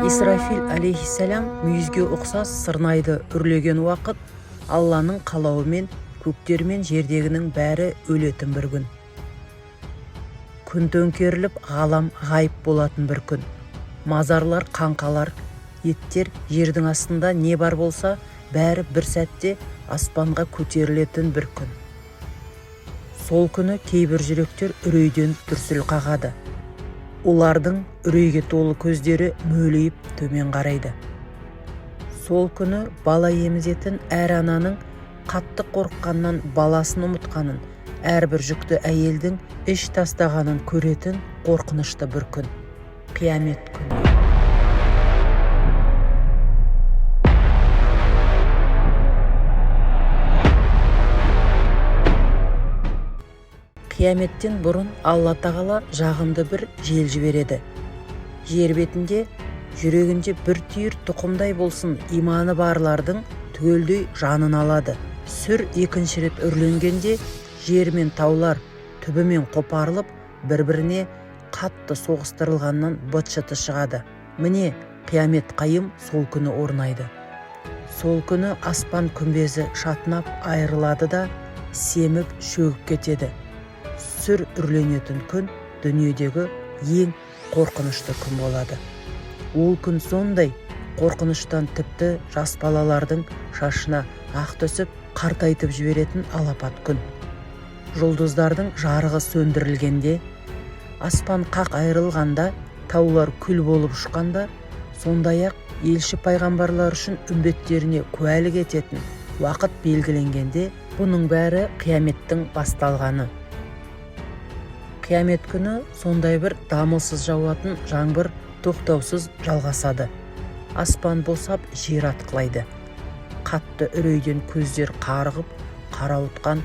Исрафил алейхиссалам мүйізге ұқсас сырнайды үрлеген уақыт Алланың қалауымен көктер мен жердегінің бәрі өлетін бір күн. Күн төңкеріліп, ғалам ғайып болатын бір күн. Мазарлар, қаңқалар, еттер, жердің астында не бар болса, бәрі бір сәтте аспанға көтерілетін бір күн. Сол күні кейбір жүректер үрейден дүрсіл қағады. Олардың үрейге толы көздері мөлейіп төмен қарайды. Сол күні бала емізетін әр ананың қатты қорыққаннан баласын ұмытқанын, әрбір жүкті әйелдің іш тастағанын көретін қорқынышты бір күн. Қиямет күні. Қияметтен бұрын Алла тағала жағымды бір жел жібереді. Жер бетінде, жүрегінде бір түйір тұқымдай болсын иманы барлардың түгелдей жанын алады. Сүр екінші рет үрленгенде, жер мен таулар түбімен қопарылып, бір-біріне қатты соғыстырылғаннан быт-шыты шығады. Міне, қиямет қайым сол күні орнайды. Сол күні аспан күмбезі шатынап айырылады да, семіп шөгіп кетеді. Сүр үрленетін күн дүниедегі ең қорқынышты күн болады. Ол күн сондай қорқыныштан тіпті жас балалардың шашына ақ түсіп қартайтып жіберетін алапат күн. Жұлдыздардың жарығы сөндірілгенде, аспан қақ айырылғанда, таулар күл болып ұшқанда, сондай-ақ елші пайғамбарлар үшін үмбеттеріне куәлік ететін уақыт белгіленгенде, бұның бәрі қияметтің басталғаны. Қиямет күні сондай бір дамылсыз жауатын жаңбыр тоқтаусыз жалғасады. Аспан босап, жер атқылайды. Қатты үрейден көздер қарығып, қарауытқан,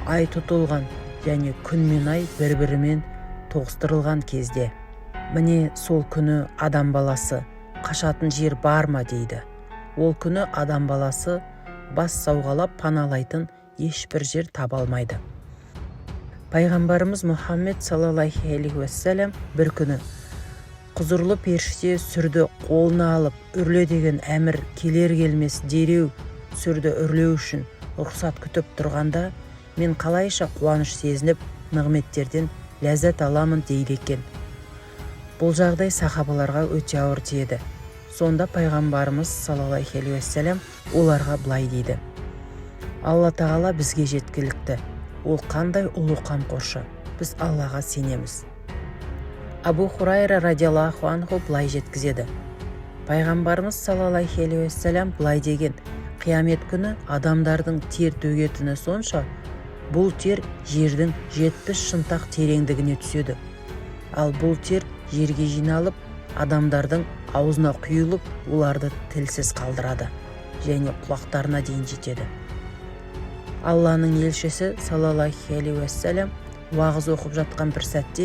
ай тұтылған және күн мен ай бір-бірімен тоғыстырылған кезде. Міне сол күні адам баласы қашатын жер бар ма дейді. Ол күні адам баласы бас сауғалап паналайтын ешбір жер таба алмайды. Пайғамбарымыз Мұхаммед саллаллаху алейхи уассалам бір күні құзырлы періште сүрді қолына алып, үрле деген әмір келер келмес дереу сүрді үрлеу үшін рұқсат күтіп тұрғанда, мен қалайша қуаныш сезініп, нығметтерден ләззат аламын дейді екен. Бұл жағдай сахабаларға өте ауыр тиеді. Сонда пайғамбарымыз саллаллаху алейхи уассалам оларға былай дейді: Алла тағала бізге жеткілікті. Ол қандай ұлы қамқоршы. Біз Аллаға сенеміз. Абу Хурайра радиаллаху анху былай жеткізеді: Пайғамбарымыз саллаллаху алейхи уассалам былай деген: қиямет күні адамдардың тер төгетіні сонша, бұл тер жердің 70 шынтақ тереңдігіне түседі. Ал бұл тер жерге жиналып, адамдардың аузына құйылып, оларды тілсіз қалдырады және құлақтарына дейін жетеді. Алланың елшісі саллаллаху алейхи уассалам уағыз оқып жатқан бір сәтте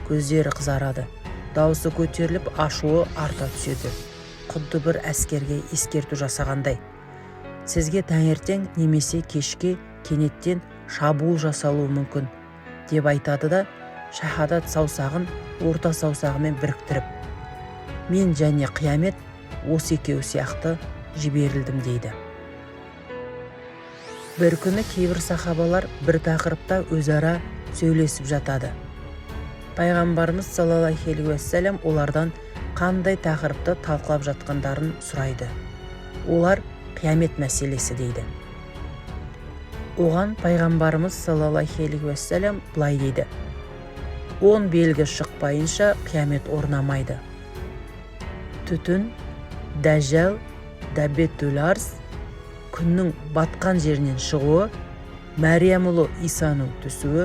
көздері қызарады. Дауысы көтеріліп, ашуы арта түседі. Құдды бір әскерге ескерту жасағандай. Сізге таңертең немесе кешке кенеттен шабуыл жасалуы мүмкін деп айтады да, шахадат саусағын орта саусағымен біріктіріп, мен және қиямет осы екеуі сияқты жіберілдім дейді. Бір күні кейбір сахабалар бір тақырыпта өзара сөйлесіп жатады. Пайғамбарымыз саллаллаху алейхи уассалам олардан қандай тақырыпты талқылап жатқандарын сұрайды. Олар қиямет мәселесі дейді. Оған пайғамбарымыз саллаллаху алейхи уассалам былай дейді: 10 белгі шықпайынша қиямет орнамайды. Түтін, дәжжал, дәббетул арс, күннің батқан жерінен шығуы, Мәриям ұлы Исаның түсуі,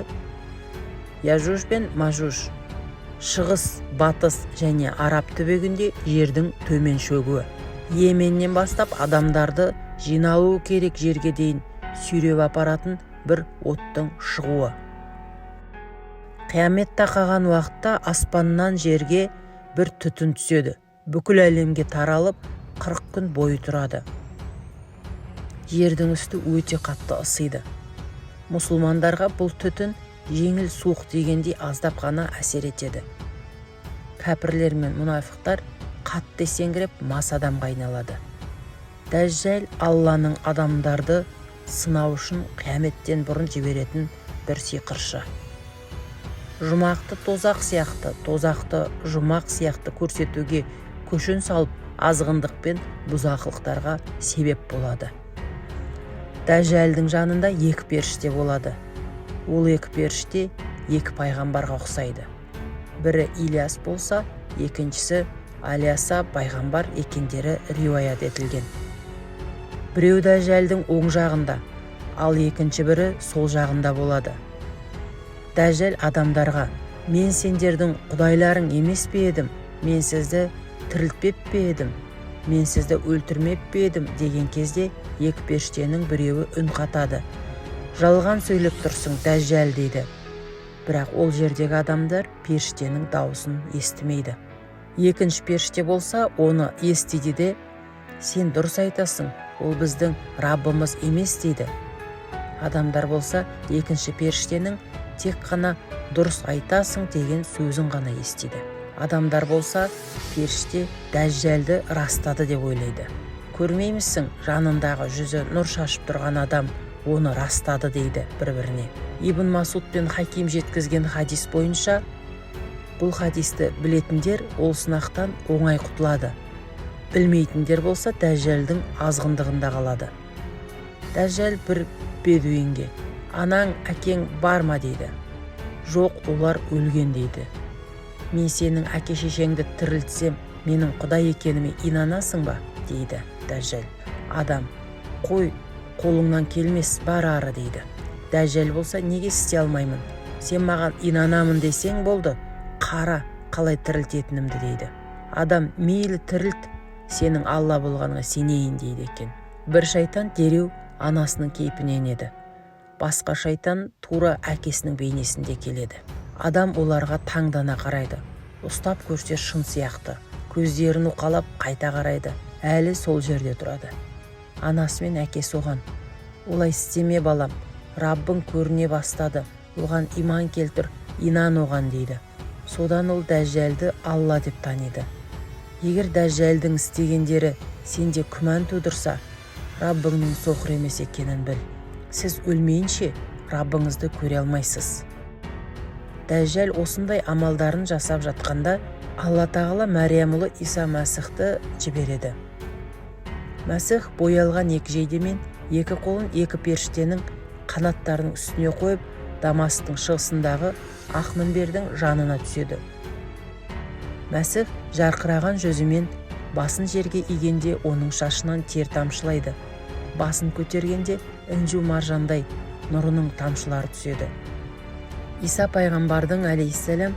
Яжуж бен Мажуж, шығыс, батыс және Араб түбегінде жердің төмен шөгуі, Йеменнен бастап адамдарды жиналуы керек жерге дейін сүйреп апаратын бір оттың шығуы. Қиямет тақаған уақытта аспаннан жерге бір түтін түседі. Бүкіл әлемге таралып 40 күн бойы тұрады. Жердің үсті өте қатты ысиды. Мұсылмандарға бұл түтін жеңіл суық дегендей аздап қана әсер етеді. Кәпірлер мен мұнафиқтар қатты есеңгіреп мас адамға айналады. Дәжжәл Алланың адамдарды сынау үшін қияметтен бұрын жіберетін бір сиқыршы. Жұмақты тозақ сияқты, тозақты жұмақ сияқты көрсетуге көшін салып, азғындық пен бұзақылықтарға себеп болады. Дәжжәлдің жанында екі періште болады. Ол екі періште екі пайғамбарға ұқсайды. Бірі Ильяс болса, екіншісі Алияса пайғамбар екендері риуаят етілген. Біреу Дәжжәлдің оң жағында, ал екінші бірі сол жағында болады. Дәжжәл адамдарға: мен сендердің құдайларың емес пе едім, мен сізді тірілтпеп пе едім, мен сізді өлтірмеп пе едім деген кезде екі періштенің біреуі үн қатады: жалған сөйлеп тұрсың, Дәжжәл дейді. Бірақ ол жердегі адамдар періштенің дауысын естімейді. Екінші періште болса, оны естиді де: сен дұрыс айтасың, ол біздің Раббымыз емес дейді. Адамдар болса, екінші періштенің тек қана дұрыс айтасың деген сөзін ғана естиді. Адамдар болса, періште Дәжжәлді растады деп ойлайды. Көрмеймісің, жанындағы жүзі нұр шашып тұрған адам оны растады дейді бір-біріне. Ибн Масуд пен Хаким жеткізген хадис бойынша, бұл хадисті білетіндер ол сынақтан оңай құтылады. Білмейтіндер болса, Дәжжәлдің азғындығында қалады. Дәжжәл бір бедуинге: анаң, әкең бар ма дейді. Жоқ, олар өлген дейді. Мен сенің әке-шешеңді тірілтсем, менің құдай екеніме инанасың ба дейді Дәжжәл. Адам: қой, қолыңнан келмес, бар ары дейді. Дәжжәл болса: неге істей алмаймын, сен маған инанамын десең болды, қара қалай тірілтетінімді дейді. Адам: мейлі тірілт, сенің Алла болғаныңа сенейін дейді екен. Бір шайтан дереу анасының кейпінен еді. Басқа шайтан тура әкесінің бейнесінде келеді. Адам оларға таңдана қарайды. Ұстап көрсе шын сияқты. Көздерін уқалап қайта қарайды. Әлі сол жерде тұрады. Анасы мен әкесі оған: олай істеме балам, Раббың көріне бастады, оған иман келтір, инан оған дейді. Содан ол Дәжжәлді Алла деп таниды. Егер Дәжжәлдің істегендері сенде күмән тудырса, Раббыңның соқыр емес екенін біл. Сіз өлмейінше Раббыңызды көре алмайсыз. Дәжжәл осындай амалдарын жасап жатқанда, Алла тағала Мәриям ұлы Иса Мәсіхті жібереді. Мәсіх боялған екі жейдемен екі қолын екі періштенің қанаттарының үстіне қойып, Дамасктың шығысындағы ақ мінбердің жанына түседі. Мәсіх жарқыраған жүзімен басын жерге игенде оның шашынан тер тамшылайды. Басын көтергенде інжу маржандай нұрының тамшылары түседі. Иса пайғамбардың алейхиссалам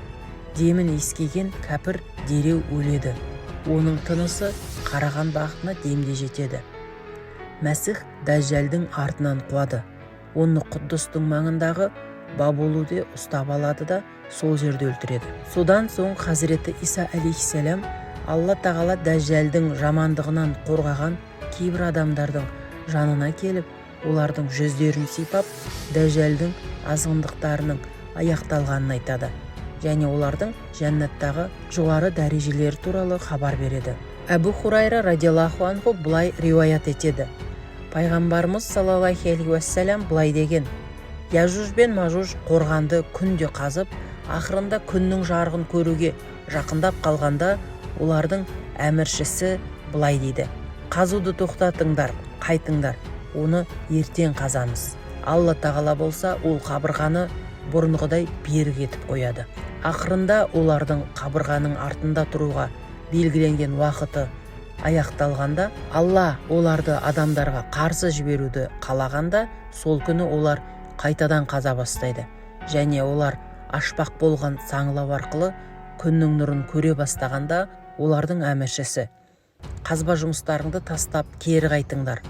демін ескеген кәпір дереу өледі. Оның тынысы қараған бағытына демде жетеді. Мәсіх Дәжжәлдің артынан қуады. Оны Құддыстың маңындағы Бабулуде ұстап алады да сол жерде өлтіреді. Содан соң Хазіреті Иса алейхиссалам Алла тағала Дәжжәлдің жамандығынан қорғаған кейбір адамдардың жанына келіп, олардың жүздерін сипап, Дәжжәлдің азғындықтарының аяқталғанын айтады, және олардың жәннаттағы жоғары дәрежелері туралы хабар береді. Әбу Хурайра радиаллаху анху бұлай риуаят етеді. Пайғамбарымыз саллаллаху алейхи уассалам бұлай деген: Яжуж бен Мажуж қорғанды күнде қазып, ақырында күннің жарығын көруге жақындап қалғанда, олардың әміршісі бұлай дейді: қазуды тоқтатыңдар, қайтыңдар, оны ертең қазамыз. Алла тағала болса, ол қабырғаны бұрынғыдай берік етіп қояды. Ақырында олардың қабырғаның артында тұруға белгіленген уақыты аяқталғанда, Алла оларды адамдарға қарсы жіберуді қалағанда, сол күні олар қайтадан қаза бастайды, және олар ашпақ болған саңылау арқылы күннің нұрын көре бастағанда, олардың әміршісі: қазба жұмыстарыңды тастап кері қайтыңдар,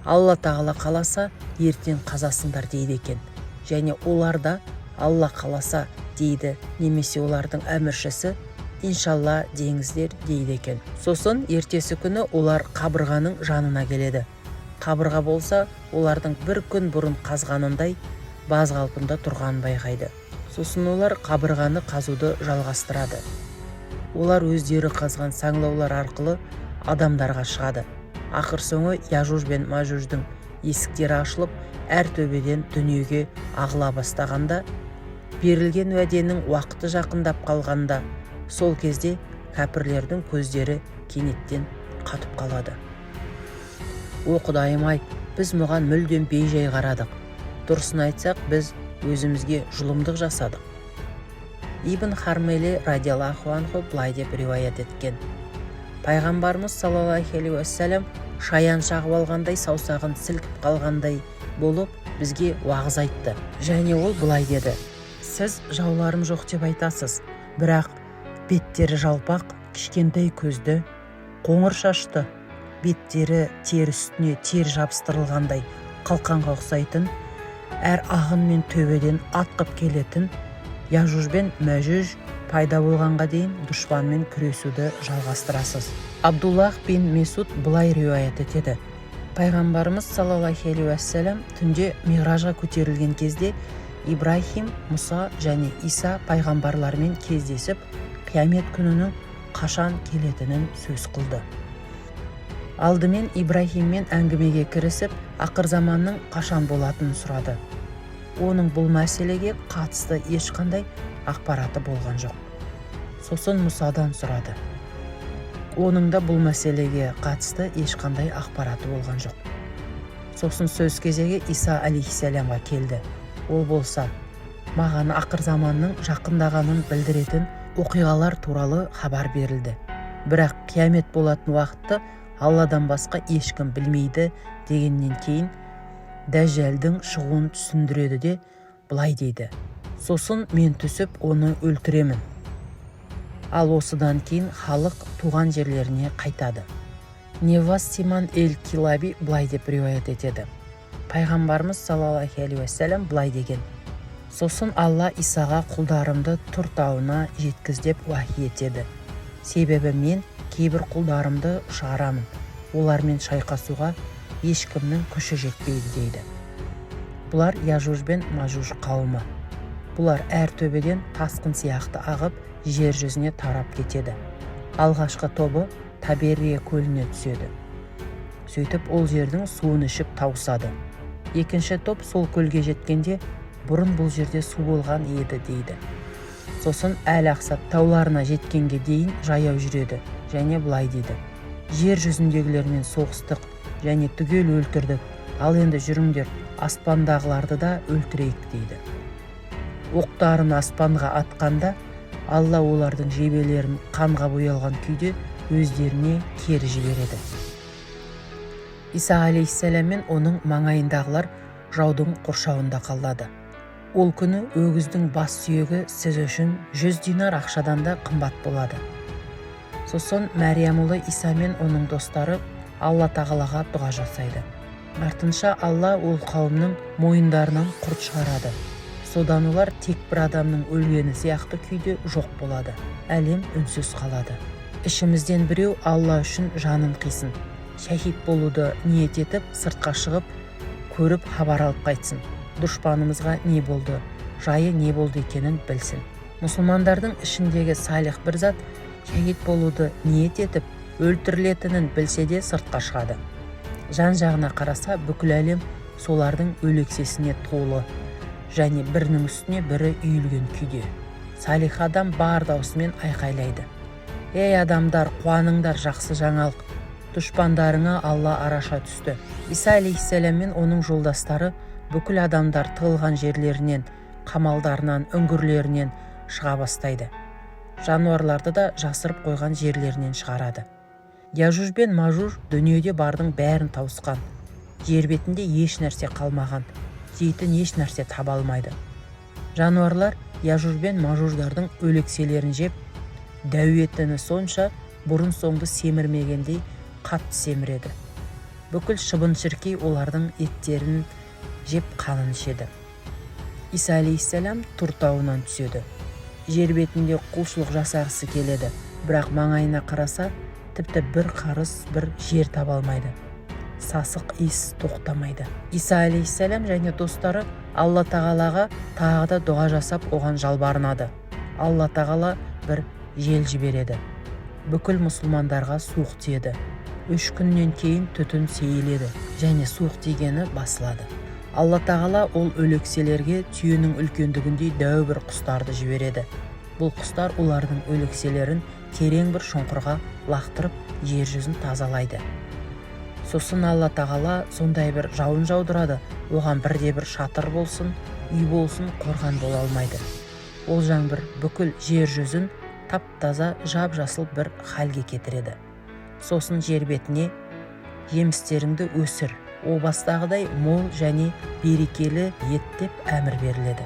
Алла тағала қаласа ертең қазасыңдар дейді екен. Және олар да Алла қаласа дейді, немесе олардың әміршісі иншалла деңіздер дейді екен. Сосын ертесі күні олар қабырғаның жанына келеді. Қабырға болса, олардың бір күн бұрын қазғанындай баз қалпында тұрғанын байқайды. Сосын олар қабырғаны қазуды жалғастырады. олар өздері қазған саңлаулар арқылы адамдарға шығады. Ақыр соңы Яжуж бен Мажуждың есіктері ашылып, әр төбеден дүниеге ағыла бастағанда, берілген уәденің уақыты жақындап қалғанда, сол кезде кәпірлердің көздері кенеттен қатып қалады. О Құдайым-ай, біз мұған мүлдем бейжай қарадық. Дұрысын айтсақ, біз өзімізге жұлымдық жасадық. Ибн Хармели радиаллаху анху былай деп риуаят еткен: пайғамбарымыз саллаллаху алейхи уассалам шаян шағып алғандай саусағын сілкіп қалғандай болып бізге уағыз айтты. Және ол былай деді: сіз жауларым жоқ деп айтасыз, бірақ беттері жалпақ, кішкентай көзді, қоңыр шашты, беттері тер үстіне тер жабыстырылғандай қалқанға ұқсайтын, әр ағын мен төбеден атқып келетін Яжуж бен Мәжуж пайда болғанға дейін дұшпанмен күресуді жалғастырасыз. Абдуллах бин Месуд былай риуаят етеді: пайғамбарымыз саллаллаху алейхи уассалам түнде Миғражға көтерілген кезде Ибрахим, Мұса және Иса пайғамбарлармен кездесіп, қиямет күнінің қашан келетінін сөз қылды. Алдымен Ибрахиммен әңгімеге кірісіп, ақыр заманның қашан болатынын сұрады. Оның бұл мәселеге қатысты ешқандай ақпараты болған жоқ. Сосын Мұсадан сұрады. Оның да бұл мәселеге қатысты ешқандай ақпараты болған жоқ. Сосын сөз кезегі Иса алейхиссаламға келді. Ол болса, маған ақыр заманның жақындағанын білдіретін оқиғалар туралы хабар берілді. Бірақ қиямет болатын уақытты Алладан басқа ешкім білмейді дегеннен кейін Дәжжәлдің шығуын түсіндіреді де былай дейді: сосын мен түсіп оны өлтіремін. Ал осыдан кейін халық туған жерлеріне қайтады. Невас Симан эль-Килаби былай деп риуаят етеді: пайғамбарымыз саллаллаху алейхи уассалам былай деген: сосын Алла Исаға құлдарымды Тұр тауына жеткіз деп уахи етеді. Себебі мен кейбір құлдарымды шығарамын, олармен шайқасуға ешкімнің күші жетпейді дейді. Бұлар Яжуж бен Мажуж қауымы. Бұлар әр төбеден тасқын сияқты ағып, жер жүзіне тарап кетеді. Алғашқы тобы Таберия көліне түседі. Сөйтіп ол жердің суын ішіп тауысады. Екінші топ сол көлге жеткенде, бұрын бұл жерде су болған еді дейді. Сосын Әл-Ақсат тауларына жеткенге дейін жаяу жүреді және былай дейді: жер жүзіндегілермен соғыстық және түгел өлтірдік, ал енді жүріңдер, аспандағыларды да өлтірейік дейді. Оқтарын аспанға атқанда, Алла олардың жебелерін қанға боялған күйде өздеріне кері жібереді. Иса алейхиссалам мен оның маңайындағылар жаудың қоршауында қалады. Ол күні өгіздің бас сүйегі сіз үшін 100 динар ақшадан да қымбат болады. Сосын Мәриям ұлы Иса мен оның достары Алла тағалаға дұға жасайды. Артынша Алла ол қауымның мойындарынан құрт шығарады. Содан олар тек бір адамның өлгені сияқты күйде жоқ болады. Әлем үнсіз қалады. Ішімізден біреу Алла үшін жанын қисын, шәһид болуды ниет етіп сыртқа шығып, көріп хабар алып қайтсын. Дұшпанымызға не болды, жайы не болды екенін білсін. Мұсылмандардың ішіндегі салих бір зат шәһид болуды ниет етіп, өлтірілетінін білсе де сыртқа шығады. Жан-жағына қараса, бүкіл әлем солардың өлексесіне толы және бірінің үстіне бірі үйілген күйде. Салих адам бар даусымен айқайлайды: ей адамдар, қуаныңдар, жақсы жаңалық, дұшпандарыңа Алла араша түсті. Иса алейхиссалам мен оның жолдастары бүкіл адамдар тығылған жерлерінен, қамалдарынан, үңгірлерінен шыға бастайды. Жануарларды да жасырып қойған жерлерінен шығарады. Яжуж бен Мажуж дүниеде бардың бәрін тауысқан. Жер бетінде еш нәрсе қалмаған, жейтін еш нәрсе таба алмайды. Жануарлар Яжуж бен Мажуждардың өлекселерін жеп, дәуетіні сонша бұрын соңды семірмегендей қатты семіреді. Бүкіл шыбын-шіркей олардың еттерін жеп қанын ішеді. Иса алейхиссалам Тұр тауынан түседі. Жер бетінде құлшылық жасағысы келеді, бірақ маңайына қараса, тіпті бір қарыс, бір жер таба алмайды. Сасық иіс тоқтамайды. Иса алейхиссалам және достары Алла тағалаға тағы да дұға жасап оған жалбарынады. Алла тағала бір жел жібереді. Бүкіл мұсылмандарға суық тиеді. 3 күннен кейін түтін сейіледі және суық тигені басылады. Алла тағала ол өлекселерге түйенің үлкендігіндей дәу бір құстарды жібереді. Бұл құстар олардың өлекселерін терең бір шұңқырға лақтырып жер жүзін тазалайды. Сосын Алла тағала сондай бір жауын жаудырады, оған бірде бір шатыр болсын, үй болсын қорған бола алмайды. Ол жаңбыр бүкіл жер жүзін тап-таза жап-жасыл бір халге кетіреді. Сосын жер бетіне жемістеріңді өсір, о бастағыдай мол және берекелі ет деп әмір беріледі.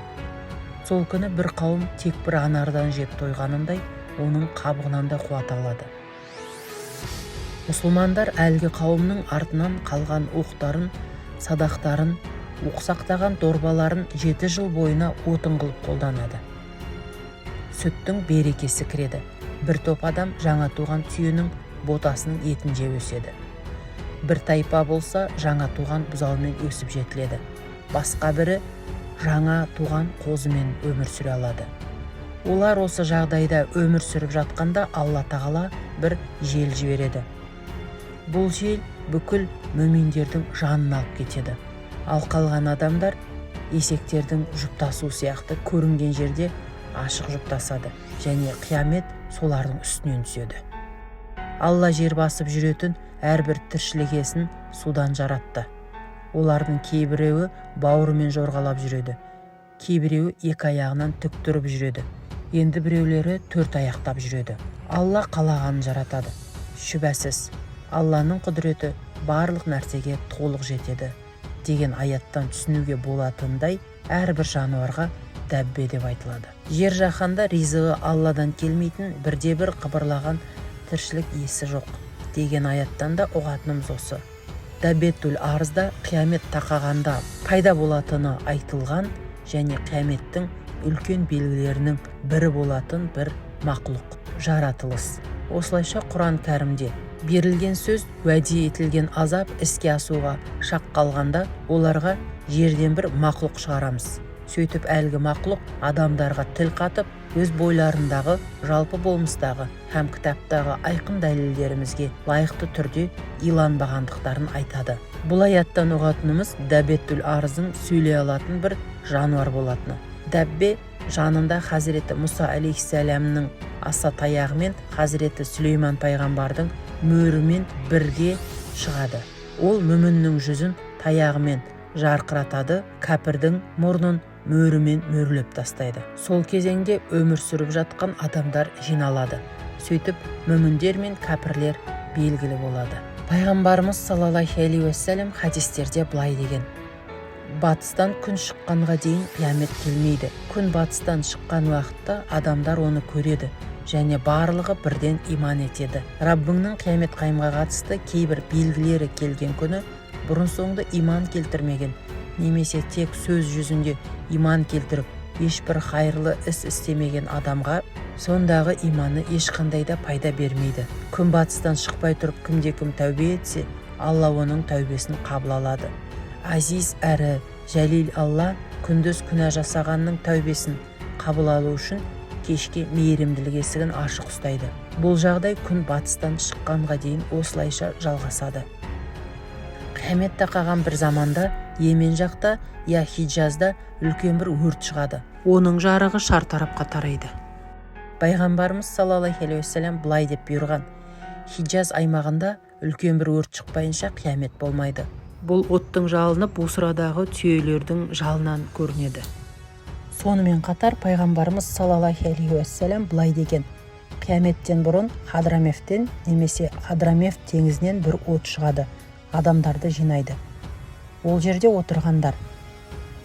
Сол күні бір қауым тек бір анардан жеп тойғанындай оның қабығынан да қуат алады. Мұсылмандар әлгі қауымның артынан қалған оқтарын, садақтарын, оқсақтаған дорбаларын 7 жыл бойына отын қылып қолданады. Сүттің берекесі кіреді. Бір топ адам жаңа туған түйенің ботасының етін жеп өседі. Бір тайпа болса жаңа туған бұзаумен өсіп жетіледі. Басқа бірі жаңа туған қозымен өмір сүре алады. Олар осы жағдайда өмір сүріп жатқанда Алла тағала бір жел жібереді. Бұл жел бүкіл мүминдердің жанын алып кетеді. Ал қалған адамдар есектердің жұптасу сияқты көрінген жерде ашық жұптасады және қиямет солардың үстінен түседі. Алла жер басып жүретін әрбір тіршілік иесін судан жаратты. Олардың кейбіреуі бауырымен жорғалап жүреді, кейбіреуі 2 аяғынан тік тұрып жүреді, енді біреулері 4 аяқтап жүреді. Алла қалағанын жаратады. Шүбәсіз, Алланың құдіреті барлық нәрсеге толық жетеді деген аяттан түсінуге болатындай әрбір жануарға дәббе деп айтылады. Жер жаһанда ризығы Алладан келмейтін бірде бір қыбырлаған тіршілік иесі жоқ деген аяттан да ұғатынымыз осы. Дәббетул арызда қиямет тақағанда пайда болатыны айтылған және қияметтің үлкен белгілерінің бірі болатын бір мақлұқ, жаратылыс. Осылайша Құран кәрімде берілген сөз уәде етілген азап іске асуға шақ қалғанда оларға жерден бір мақлұқ шығарамыз. Сөйтіп әлгі мақлұқ адамдарға тіл қатып, өз бойларындағы жалпы болмыстағы һәм кітаптағы айқын дәлелдерімізге лайықты түрде иланбағандықтарын айтады. Бұл аяттан ұғатынымыз дәббетул арыздың сөйлей алатын бір жануар болатыны. Дәббе жанында Хазіреті Мұса алейхиссаламның аса таяғы мен Хазіреті Сүлейман пайғамбардың мөрімен бірге шығады. Ол мүміннің жүзін таяғымен жарқыратады, кәпірдің мұрнын мөрімен мөрлеп тастайды. Сол кезеңде өмір сүріп жатқан адамдар жиналады. Сөйтіп мүміндер мен кәпірлер белгілі болады. Пайғамбарымыз саллаллаху алейхи уассалам хадистерде былай деген: батыстан күн шыққанға дейін қиямет келмейді. Күн батыстан шыққан уақытта адамдар оны көреді және барлығы бірден иман етеді. Раббыңның қиямет қайымға қатысты кейбір белгілері келген күні бұрын соңды иман келтірмеген немесе тек сөз жүзінде иман келтіріп ешбір хайырлы іс істемеген адамға сондағы иманы ешқандай да пайда бермейді. Күн батыстан шықпай тұрып кімде-кім тәубе етсе, Алла оның тәубесін қабыл алады. Азиз әрі жәлил Алла күндіз күнә жасағанның тәубесін қабыл алу үшін кешке мейірімділік есігін ашық ұстайды. Бұл жағдай күн батыстан шыққанға дейін осылайша жалғасады. Қиямет тақаған бір заманда Йемен жақта я Хиджазда үлкен бір өрт шығады. Оның жарығы шартарапқа тарайды. Пайғамбарымыз саллаллаху алейхи уассалам былай деп бұйырған: Хиджаз аймағында үлкен бір өрт шықпайынша қиямет болмайды. Бұл оттың жалынып Бусрадағы түйелердің жалынан көрінеді. Сонымен қатар пайғамбарымыз саллаллаху алейхи уассалам былай деген: қияметтен бұрын Хадрамевтен немесе Хадрамев теңізінен бір от шығады, адамдарды жинайды. Ол жерде отырғандар: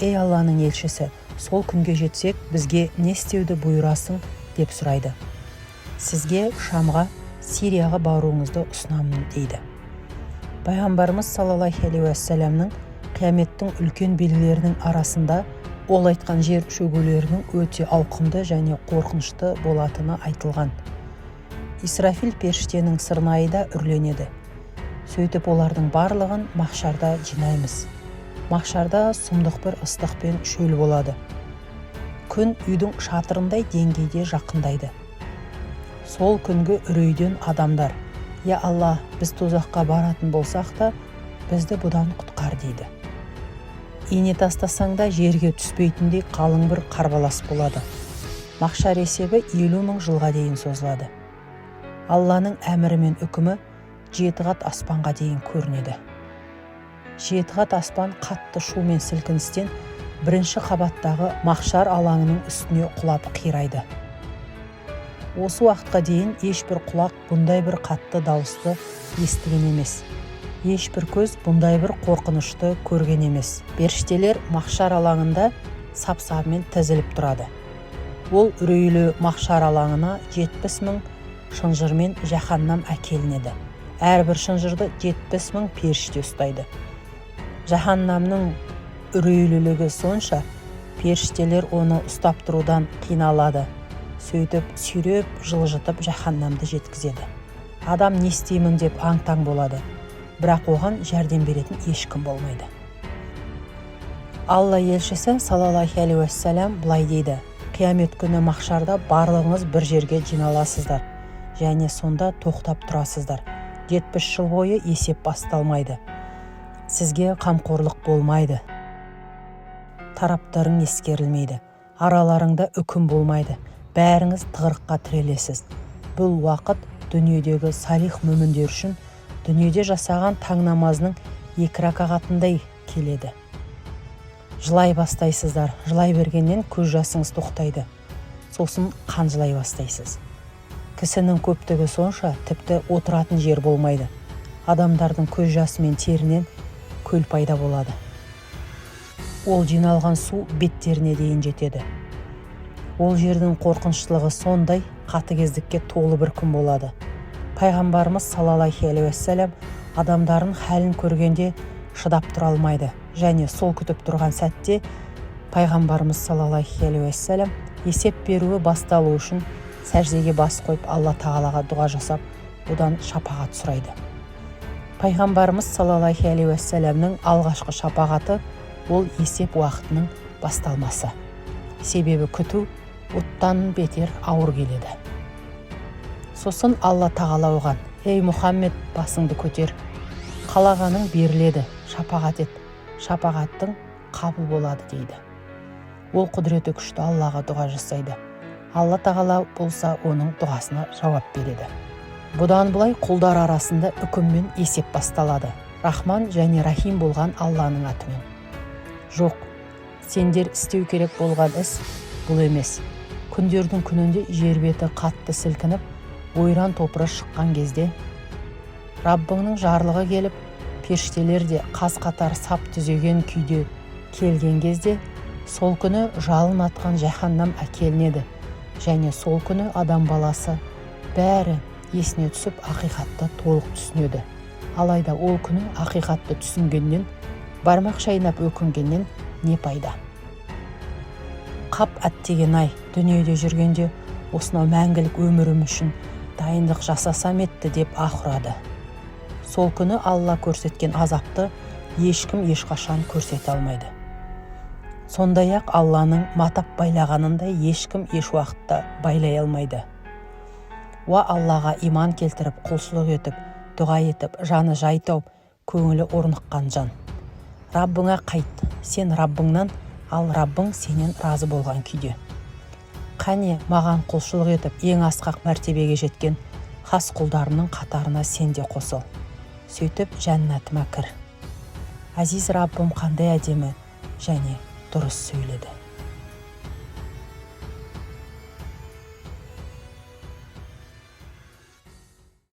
ей Алланың елшісі, сол күнге жетсек бізге не істеуді бұйырасың деп сұрайды. Сізге Шамға, Сирияға баруыңызды ұсынамын дейді. Пайғамбарымыз саллаллаху алейхи уассаламның қияметтің үлкен белгілерінің арасында ол айтқан жер шөгулерінің өте ауқымды және қорқынышты болатыны айтылған. Исрафил періштенің сырнайы да үрленеді. Сөйтіп олардың барлығын махшарда жинаймыз. Махшарда сұмдық бір ыстық пен шөл болады. Күн үйдің шатырындай деңгейде жақындайды. Сол күнгі үрейден адамдар: «Я Алла, біз тозаққа баратын болсақ та, бізді бұдан құтқар» дейді. Ине тастасаң да жерге түспейтіндей қалың бір қарбалас болады. Махшар есебі 50 000 жылға дейін созылады. Алланың әмірі мен үкімі 7 қат аспанға дейін көрінеді. 7 қат аспан қатты шу мен сілкіністен бірінші қабаттағы махшар алаңының үстіне құлап қирайды. Осы уақытқа дейін ешбір құлақ бұндай бір қатты дауысты естіген емес. Ешбір көз бұндай бір қорқынышты көрген емес. Періштелер махшар алаңында сап-сабымен тізіліп тұрады. Ол үрейлі махшар алаңына 70 000 шынжырмен жаһаннам әкелінеді. Әрбір шынжырды 70 000 періште ұстайды. Жаһаннамның үрейлілігі сонша, періштелер оны ұстап тұрудан қиналады. Сөйтіп, сүйреп, жылжытып жаһаннамды жеткізеді. Адам не істеймін деп аң-таң болады. Бірақ оған жәрдем беретін ешкім болмайды. Алла елшісі саллаллаху алейхи уассалам былай дейді: «Қиямет күні махшарда барлығыңыз бір жерге жиналасыздар, және сонда тоқтап тұрасыздар. 70 жыл бойы есеп басталмайды. Сізге қамқорлық болмайды. Тараптарың ескерілмейді. Араларыңда үкім болмайды. Бәріңіз тығырыққа тірелесіз. Бұл уақыт дүниедегі салих мүміндер үшін дүниеде жасаған таң намазының 2 ракағатындай келеді. Жылай бастайсыздар. Жылай бергеннен көз жасыңыз тоқтайды. Сосын қанжылай бастайсыз. Кісінің көптігі сонша, тіпті отыратын жер болмайды. Адамдардың көз жасы мен терінен көл пайда болады. Ол жиналған су беттеріне дейін жетеді. Ол жердің қорқыныштылығы сондай, қатыгездікке толы бір күн болады. Пайғамбарымыз саллаллаху алейхи уассалам адамдардың хәлін көргенде шыдап тұра алмайды. Және сол күтіп тұрған сәтте Пайғамбарымыз саллаллаху алейхи уассалам есеп беруі басталу үшін сәждеге бас қойып Алла тағалаға дұға жасап, одан шапағат сұрайды. Пайғамбарымыз саллаллаху алейхи уассаламның алғашқы шапағаты ол есеп уақытының басталмасы. Себебі күту оттан бетер ауыр келеді. Сосын Алла тағала оған: «Ей Мұхаммед, басыңды көтер. Қалағаның беріледі, шапағат ет. Шапағаттың қабыл болады» дейді. Ол құдіреті күшті Аллаға дұға жасайды. Алла тағала болса оның дұғасына жауап береді. Бұдан былай құлдар арасында үкім мен есеп басталады. Рахман және Рахим болған Алланың атымен. Жоқ, сендер істеу керек болған іс бұл емес. Күндердің күнінде жер беті қатты сілкініп, ойран топыры шыққан кезде, Раббыңның жарлығы келіп, періштелер де қаз-қатар сап түзеген күйде келген кезде, сол күні жалын атқан жаһаннам әкелінеді. Және сол күні адам баласы бәрі есіне түсіп ақиқатты толық түсінеді. Алайда ол күні ақиқатты түсінгеннен, бармақ шайнап өкінгеннен не пайда? Қап әттеген-ай, дүниеде жүргенде осынау мәңгілік өмірім үшін дайындық жасасам етті деп аһ ұрады. Сол күні Алла көрсеткен азапты ешкім ешқашан көрсете алмайды. Сондай-ақ Алланың матап байлағанындай ешкім еш уақытта байлай алмайды. Уа Аллаға иман келтіріп, құлшылық етіп, дұға етіп, жаны жай тауып, көңілі орныққан жан. Раббыңа қайт, сен Раббыңнан, ал Раббың сенен разы болған күйде. Қане маған құлшылық етіп, ең асқақ мәртебеге жеткен хас құлдарының қатарына сен де қосыл. Сөйтіп жәннатыма кір. Азиз Раббым қандай әдемі және дұрыс сөйледі.